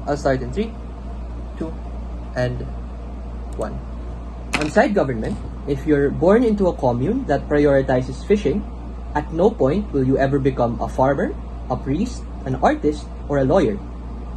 I'll start in 3, 2, and 1. On side government, if you're born into a commune that prioritizes fishing, at no point will you ever become a farmer, a priest, an artist, or a lawyer.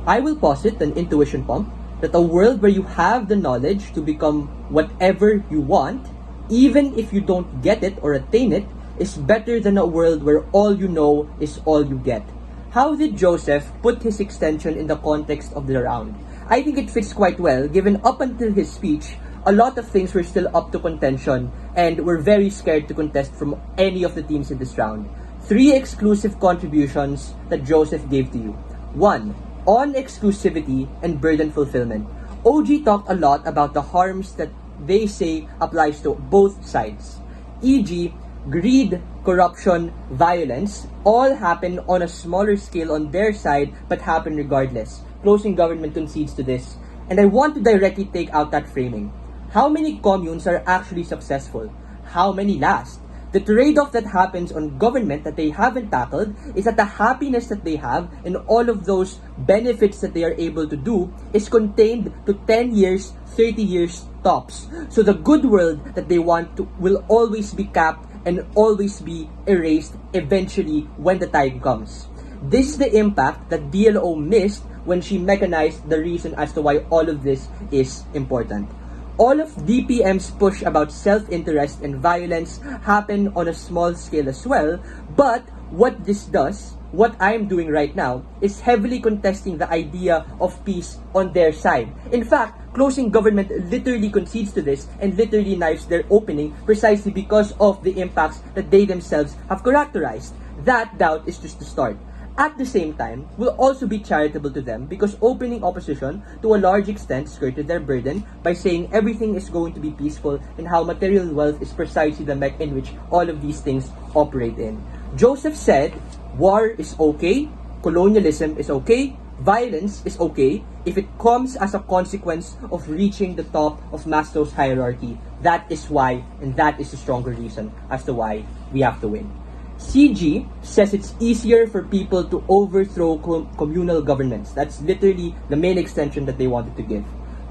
I will posit an intuition pump that a world where you have the knowledge to become whatever you want, even if you don't get it or attain it, is better than a world where all you know is all you get. How did Joseph put his extension in the context of the round? I think it fits quite well, given up until his speech, a lot of things were still up to contention and were very scared to contest from any of the teams in this round. 3 exclusive contributions that Joseph gave to you. 1. On exclusivity and burden fulfillment. OG talked a lot about the harms that they say applies to both sides. E.g., greed, corruption, violence, all happen on a smaller scale on their side but happen regardless. Closing government concedes to this. And I want to directly take out that framing. How many communes are actually successful? How many last? The trade-off that happens on government that they haven't tackled is that the happiness that they have and all of those benefits that they are able to do is contained to 10 years, 30 years tops. So the good world that they want to will always be capped and always be erased eventually when the time comes. This is the impact that DLO missed when she mechanized the reason as to why all of this is important. All of DPM's push about self-interest and violence happen on a small scale as well, but what this does, what I'm doing right now, is heavily contesting the idea of peace on their side. In fact, closing government literally concedes to this and literally knives their opening precisely because of the impacts that they themselves have characterized. That doubt is just the start. At the same time, will also be charitable to them because opening opposition to a large extent skirted their burden by saying everything is going to be peaceful and how material wealth is precisely the mech in which all of these things operate in. Joseph said, war is okay, colonialism is okay, violence is okay if it comes as a consequence of reaching the top of Maslow's hierarchy. That is why, and that is a stronger reason as to why we have to win. CG says it's easier for people to overthrow communal governments. That's literally the main extension that they wanted to give.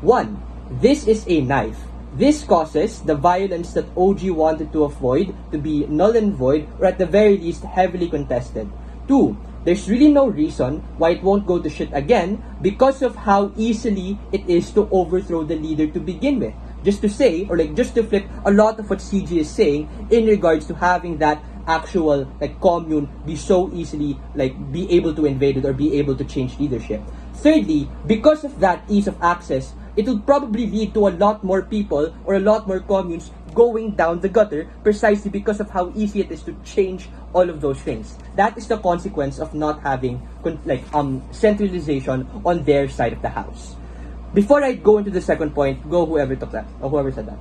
1. This is a knife. This causes the violence that OG wanted to avoid to be null and void, or at the very least heavily contested. 2. There's really no reason why it won't go to shit again because of how easily it is to overthrow the leader to begin with. Just to say, or just to flip a lot of what CG is saying in regards to having that actual commune be so easily be able to invade it or be able to change leadership. Thirdly, because of that ease of access, it will probably lead to a lot more people or a lot more communes going down the gutter precisely because of how easy it is to change all of those things. That is the consequence of not having centralization on their side of the house. Before I go into the second point, go whoever took that or whoever said that.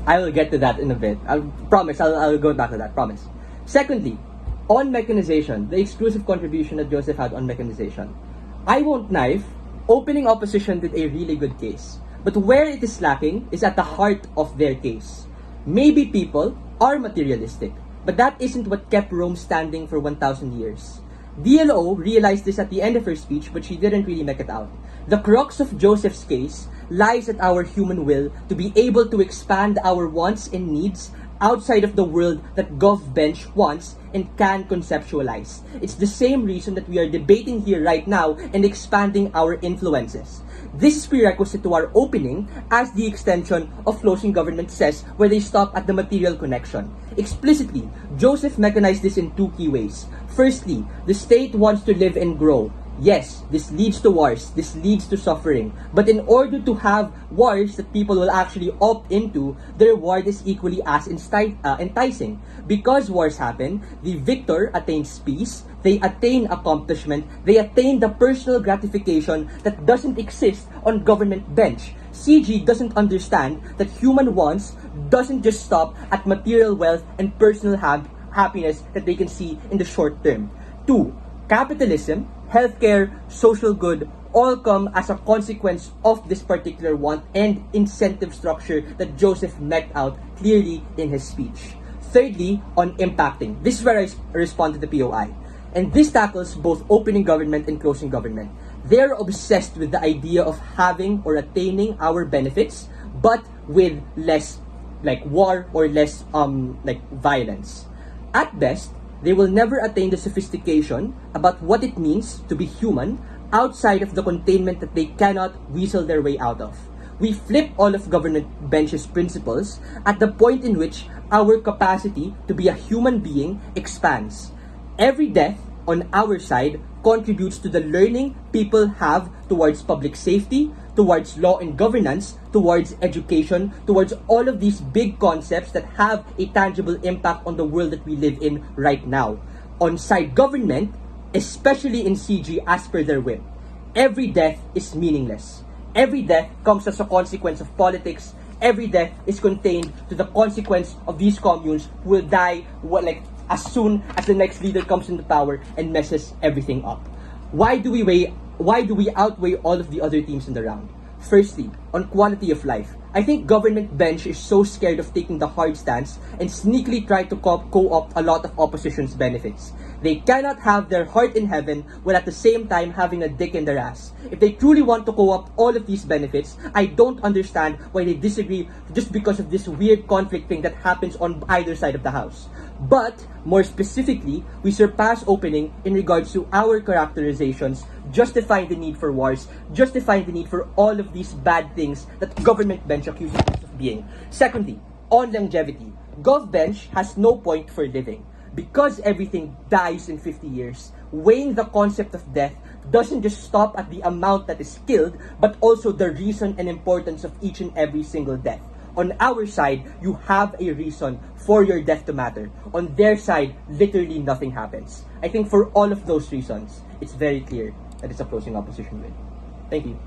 I will get to that in a bit. I promise, I'll go back to that, promise. Secondly, on mechanization, the exclusive contribution that Joseph had on mechanization. I won't knife, opening opposition did a really good case. But where it is lacking is at the heart of their case. Maybe people are materialistic, but that isn't what kept Rome standing for 1,000 years. DLO realized this at the end of her speech, but she didn't really make it out. The crux of Joseph's case lies at our human will to be able to expand our wants and needs outside of the world that GovBench wants and can conceptualize. It's the same reason that we are debating here right now and expanding our influences. This is prerequisite to our opening, as the extension of closing government says, where they stop at the material connection. Explicitly, Joseph mechanized this in 2 key ways. Firstly, the state wants to live and grow. Yes, this leads to wars, this leads to suffering. But in order to have wars that people will actually opt into, the reward is equally as enticing. Because wars happen, the victor attains peace, they attain accomplishment, they attain the personal gratification that doesn't exist on government bench. CG doesn't understand that human wants doesn't just stop at material wealth and personal happiness that they can see in the short term. 2. Capitalism, healthcare, social good, all come as a consequence of this particular want and incentive structure that Joseph met out clearly in his speech. Thirdly, on impacting. This is where I respond to the POI. And this tackles both opening government and closing government. They're obsessed with the idea of having or attaining our benefits, but with less like war or less like violence. At best, they will never attain the sophistication about what it means to be human outside of the containment that they cannot weasel their way out of. We flip all of government bench's principles at the point in which our capacity to be a human being expands. Every death on our side contributes to the learning people have towards public safety, towards law and governance, towards education, towards all of these big concepts that have a tangible impact on the world that we live in right now. On side government, especially in CG as per their whim, every death is meaningless. Every death comes as a consequence of politics. Every death is contained to the consequence of these communes who will die as soon as the next leader comes into power and messes everything up. Why do we outweigh all of the other teams in the round? Firstly, on quality of life. I think government bench is so scared of taking the hard stance and sneakily try to co-opt a lot of opposition's benefits. They cannot have their heart in heaven while at the same time having a dick in their ass. If they truly want to co-opt all of these benefits, I don't understand why they disagree just because of this weird conflict thing that happens on either side of the house. But, more specifically, we surpass opening in regards to our characterizations, justifying the need for wars, justifying the need for all of these bad things that government bench accuses us of being. Secondly, on longevity, Gov bench has no point for living. Because everything dies in 50 years, weighing the concept of death doesn't just stop at the amount that is killed, but also the reason and importance of each and every single death. On our side, you have a reason for your death to matter. On their side, literally nothing happens. I think for all of those reasons, it's very clear that it's a closing opposition win. Thank you.